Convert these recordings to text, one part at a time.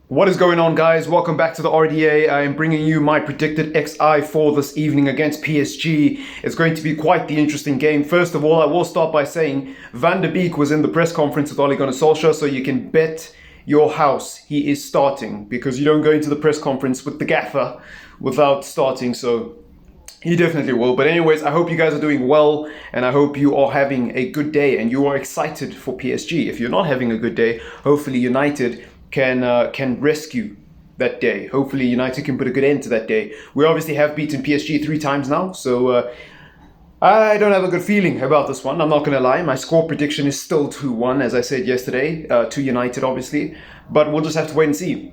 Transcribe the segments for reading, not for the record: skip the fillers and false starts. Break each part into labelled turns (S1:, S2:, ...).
S1: What is going on, guys? Welcome back to the RDA. I am bringing you my predicted XI for this evening against PSG. It's going to be quite the interesting game. First of all, I will start by saying Van der Beek was in the press conference with Ole Gunnar Solskjaer, so you can bet your house he is starting, because you don't go into the press conference with the gaffer without starting, so he definitely will. But anyways, I hope you guys are doing well, and I hope you are having a good day and you are excited for PSG. If you're not having a good day, hopefully United can rescue that day. Hopefully United can put a good end to that day. We obviously have beaten PSG 3 times now, so I don't have a good feeling about this one. I'm not going to lie. My score prediction is still 2-1, as I said yesterday, to United obviously, but we'll just have to wait and see.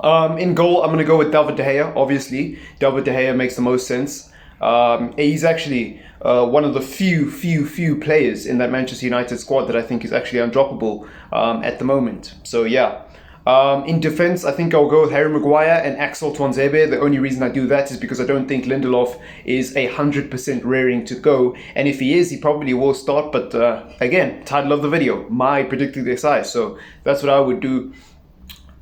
S1: In goal, I'm going to go with David De Gea, obviously. David De Gea makes the most sense. He's actually one of the few players in that Manchester United squad that I think is actually undroppable at the moment. So yeah. In defense, I think I'll go with Harry Maguire and Axel Tuanzebe. The only reason I do that is because I don't think Lindelof is 100% raring to go. And if he is, he probably will start. But again, title of the video, my predicted XI. So that's what I would do.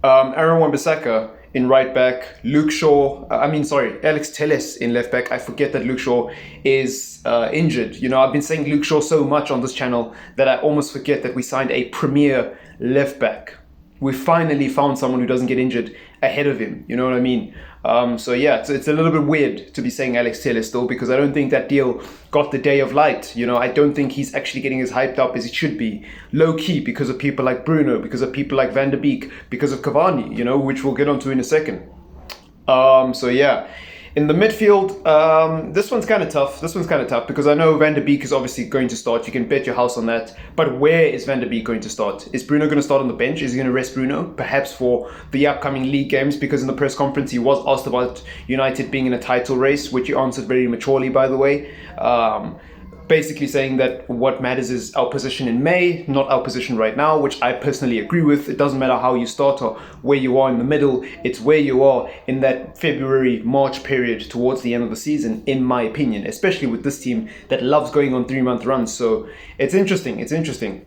S1: Aaron Wan-Bissaka in right back, Alex Telles in left back. I forget that Luke Shaw is injured. You know, I've been saying Luke Shaw so much on this channel that I almost forget that we signed a premier left back. We finally found someone who doesn't get injured ahead of him. You know what I mean? So yeah, it's a little bit weird to be saying Alex Telles still, because I don't think that deal got the day of light. You know, I don't think he's actually getting as hyped up as he should be. Low key, because of people like Bruno, because of people like Van der Beek, because of Cavani, you know, which we'll get onto in a second. So yeah. In the midfield, this one's kind of tough. Because I know Van der Beek is obviously going to start. You can bet your house on that. But where is Van der Beek going to start? Is Bruno going to start on the bench? Is he going to rest Bruno? Perhaps for the upcoming league games, because in the press conference he was asked about United being in a title race, which he answered very maturely, by the way. Basically saying that what matters is our position in May, not our position right now, which I personally agree with. It doesn't matter how you start or where you are in the middle. It's where you are in that February-March period towards the end of the season, in my opinion, especially with this team that loves going on 3-month runs. So it's interesting.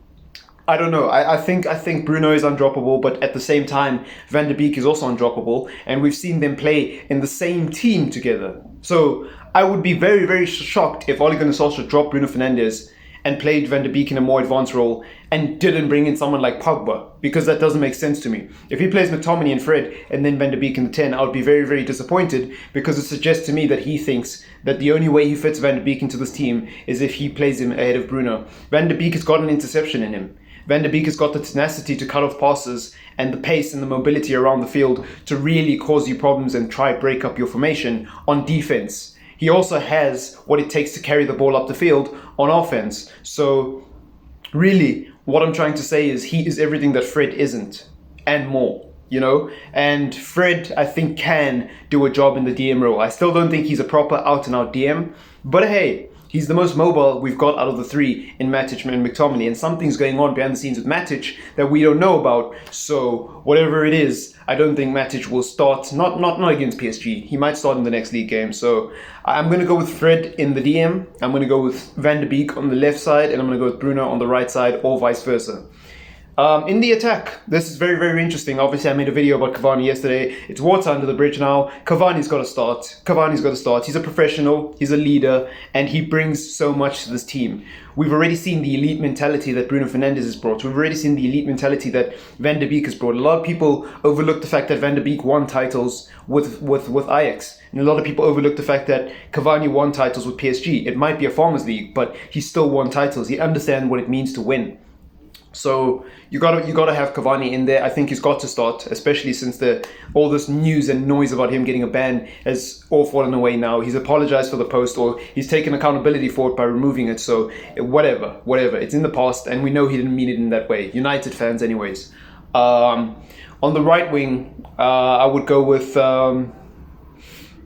S1: I don't know. I think Bruno is undroppable, but at the same time, Van der Beek is also undroppable, and we've seen them play in the same team together. So I would be very shocked if Ole Gunnar Solskjaer dropped Bruno Fernandes and played Van der Beek in a more advanced role and didn't bring in someone like Pogba, because that doesn't make sense to me. If he plays McTominay and Fred and then Van der Beek in the 10, I would be very disappointed, because it suggests to me that he thinks that the only way he fits Van der Beek into this team is if he plays him ahead of Bruno. Van der Beek has got an interception in him. Van der Beek has got the tenacity to cut off passes and the pace and the mobility around the field to really cause you problems and try break up your formation on defense. He also has what it takes to carry the ball up the field on offense. So really, what I'm trying to say is he is everything that Fred isn't, and more, you know? And Fred, I think, can do a job in the DM role. I still don't think he's a proper out-and-out DM, but hey, he's the most mobile we've got out of the 3 in Matic and McTominay, and something's going on behind the scenes with Matic that we don't know about. So whatever it is, I don't think Matic will start, not against PSG. He might start in the next league game. So I'm going to go with Fred in the DM. I'm going to go with Van der Beek on the left side, and I'm going to go with Bruno on the right side, or vice versa. In the attack, this is very interesting. Obviously, I made a video about Cavani yesterday. It's water under the bridge now. Cavani's got to start. He's a professional, he's a leader, and he brings so much to this team. We've already seen the elite mentality that Bruno Fernandes has brought. We've already seen the elite mentality that Van der Beek has brought. A lot of people overlook the fact that Van der Beek won titles with Ajax. And a lot of people overlook the fact that Cavani won titles with PSG. It might be a Farmers League, but he still won titles. He understands what it means to win. So you gotta have Cavani in there. I think he's got to start, especially since all this news and noise about him getting a ban has all fallen away now. He's apologized for the post, or he's taken accountability for it by removing it. So whatever, it's in the past, and we know he didn't mean it in that way. United fans, anyways. On the right wing, I would go with.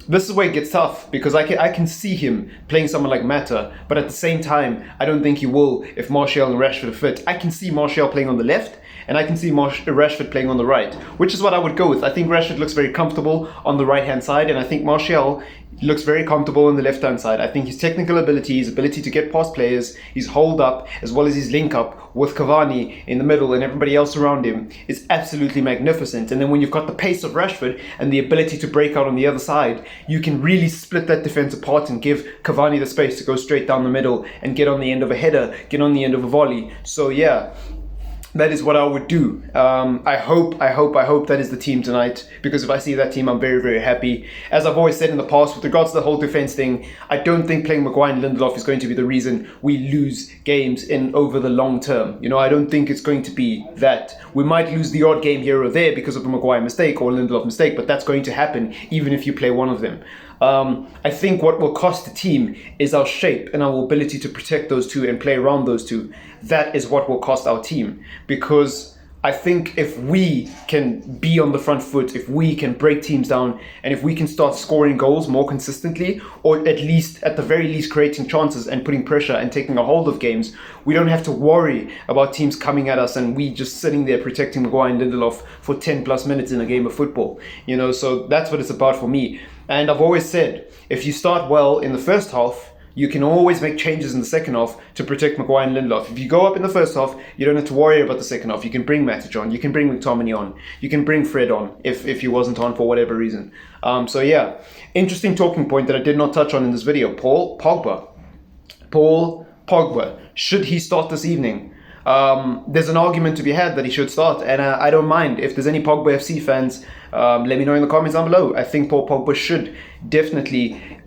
S1: This is where it gets tough, because I can see him playing someone like Mata, but at the same time, I don't think he will if Martial and Rashford are fit. I can see Martial playing on the left, and I can see Rashford playing on the right, which is what I would go with. I think Rashford looks very comfortable on the right-hand side, and I think Martial looks very comfortable on the left-hand side. I think his technical ability, his ability to get past players, his hold up, as well as his link up with Cavani in the middle and everybody else around him is absolutely magnificent. And then when you've got the pace of Rashford and the ability to break out on the other side, you can really split that defense apart and give Cavani the space to go straight down the middle and get on the end of a header, get on the end of a volley. So yeah, that is what I would do. I hope that is the team tonight, because if I see that team, I'm very, very happy. As I've always said in the past, with regards to the whole defense thing, I don't think playing Maguire and Lindelof is going to be the reason we lose games in over the long term. You know, I don't think it's going to be that. We might lose the odd game here or there because of a Maguire mistake or a Lindelof mistake, but that's going to happen even if you play one of them. I think what will cost the team is our shape and our ability to protect those two and play around those two. That is what will cost our team, because I think if we can be on the front foot, if we can break teams down, and if we can start scoring goals more consistently, or at the very least creating chances and putting pressure and taking a hold of games, we don't have to worry about teams coming at us and we just sitting there protecting Maguire and Lindelof for 10 plus minutes in a game of football. You know, so that's what it's about for me. And I've always said, if you start well in the first half, you can always make changes in the second half to protect Maguire and Lindelof. If you go up in the first half, you don't have to worry about the second half. You can bring Matic on, you can bring McTominay on, you can bring Fred on if he wasn't on for whatever reason. So yeah, interesting talking point that I did not touch on in this video. Paul Pogba, should he start this evening? There's an argument to be had that he should start, and I don't mind. If there's any Pogba FC fans, let me know in the comments down below. I think Paul Pogba should definitely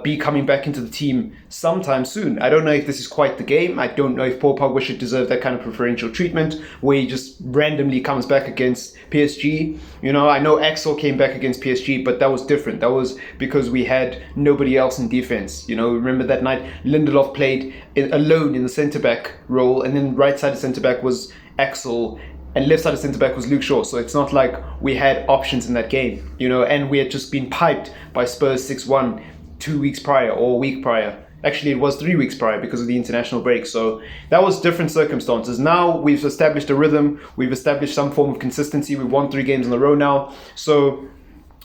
S1: be coming back into the team sometime soon. I don't know if this is quite the game. I don't know if Paul Pogba should deserve that kind of preferential treatment where he just randomly comes back against PSG. You know, I know Axel came back against PSG, but that was different. That was because we had nobody else in defense. You know, remember that night Lindelof played alone in the centre-back role, and then right side of centre-back was Axel, and left side of centre-back was Luke Shaw. So it's not like we had options in that game, you know, and we had just been piped by Spurs 6-1 2 weeks prior or a week prior. Actually, it was 3 weeks prior because of the international break. So that was different circumstances. Now we've established a rhythm. We've established some form of consistency. We've won 3 games in a row now. So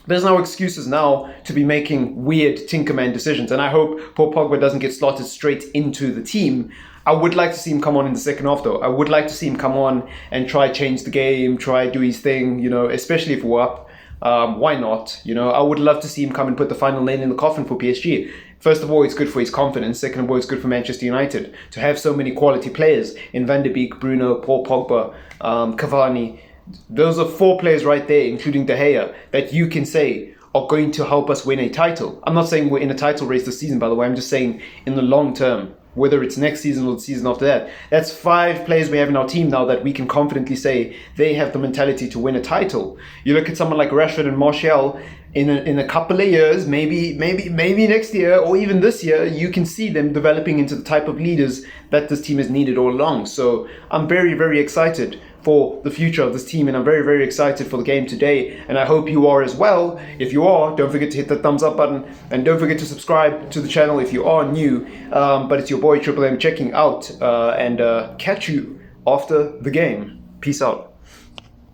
S1: there's no excuses now to be making weird Tinkerman decisions. And I hope Paul Pogba doesn't get slotted straight into the team. I would like to see him come on in the second half, though. I would like to see him come on and try change the game, try do his thing, you know, especially if we're up. Why not? You know, I would love to see him come and put the final nail in the coffin for PSG. First of all, it's good for his confidence. Second of all, it's good for Manchester United to have so many quality players in Van der Beek, Bruno, Paul Pogba, Cavani. Those are 4 players right there, including De Gea, that you can say are going to help us win a title. I'm not saying we're in a title race this season, by the way. I'm just saying in the long term, whether it's next season or the season after that. That's 5 players we have in our team now that we can confidently say they have the mentality to win a title. You look at someone like Rashford and Martial, in a couple of years, maybe next year or even this year, you can see them developing into the type of leaders that this team has needed all along. So I'm very, very excited for the future of this team, and I'm very, very excited for the game today, and I hope you are as well. If you are, don't forget to hit the thumbs up button, and don't forget to subscribe to the channel if you are new. But it's your boy TripleM checking out, and catch you after the game. Peace out.